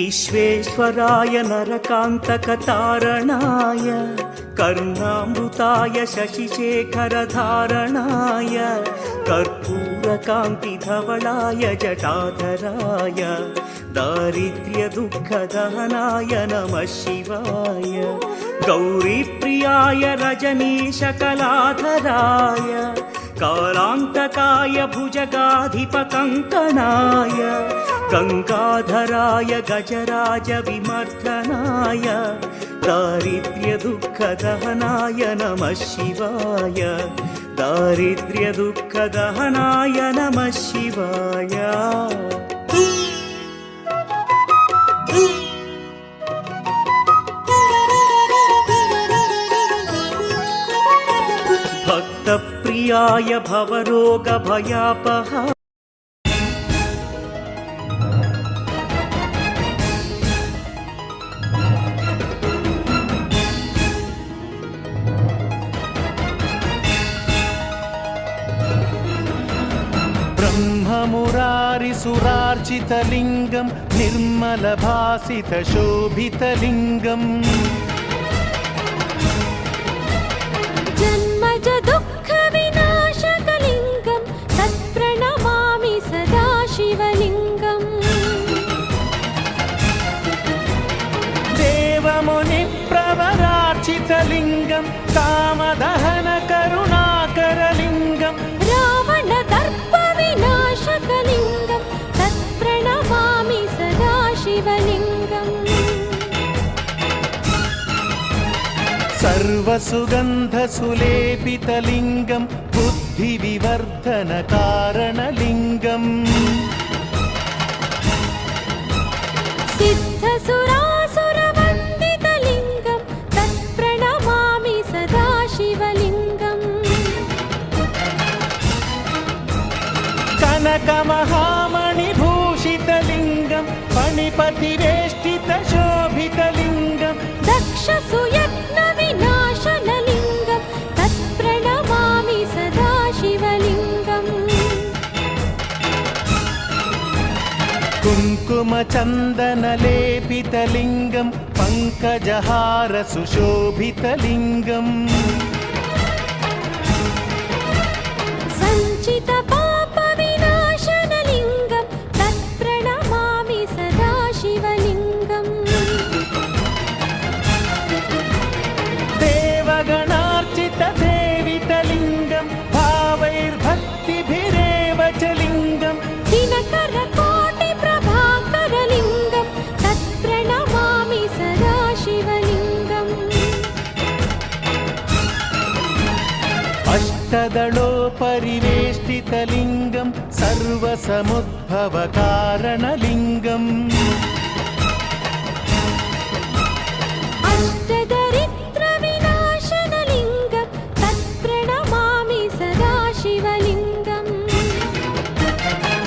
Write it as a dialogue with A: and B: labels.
A: विश्वेश्वराय नरकान्तकतारणाय कर्णामृताय शशिशेखरधारणाय कर्पूरकान्तिधवलाय जटाधराय दारिद्र्यदुःखदहनाय नमः शिवाय गौरीप्रियाय रजनीशकलाधराय कालान्तकाय भुजगाधिपकङ्कणाय गङ्गाधराय गजराज विमर्दनाय दारिद्र्यदुःखदहनाय नमः शिवाय दारिद्र्यदुःखदहनाय नमः शिवाय। भक्तप्रियाय भवरोगभयापहा ब्रह्ममुरारिसुरार्चितलिङ्गं निर्मलभासितशोभितलिङ्गम्
B: जन्मज दुःखविनाशकलिङ्गं तत्प्रणमामि सदा शिवलिङ्गम्
C: देवमुनिप्रवरार्चितलिङ्गं कामदहनकरुणाकरलिङ्गम्
B: रावणदर्पविनाशकलिङ्गं तत्प्रणमामि सदा शिवलिङ्गम्
C: सर्वसुगन्धसुलेपितलिङ्गं बुद्धिविवर्धनकारणलिङ्गम्
B: सिद्धसुरासुरवन्दितलिङ्गं तत्प्रणमामि सदा शिवलिङ्गम्
C: कनकमहामणिभूषितलिङ्गं फणिपतिवेष्टितशोभितलिङ्गं
B: दक्षसुयत्नविनाशनलिङ्गं तत्प्रणमामि सदा शिवलिङ्गम्
C: कुङ्कुमचन्दनलेपितलिङ्गं पङ्कजहारसुशोभितलिङ्गम्
B: सञ्चितपापविनाशनलिङ्गं तत्प्रणमामि सदा शिवलिङ्गम्
C: देवगणार्चितसेवितलिङ्गं भावैर्भक्तिभिरेव च लिङ्गम्
B: दिनकरकोटिप्रभाकरलिङ्गं तत्प्रणमामि सदा शिवलिङ्गम्
C: अष्टदलोपरिवेष्टितलिङ्गं सर्वसमुद्भवकारणलिङ्गम्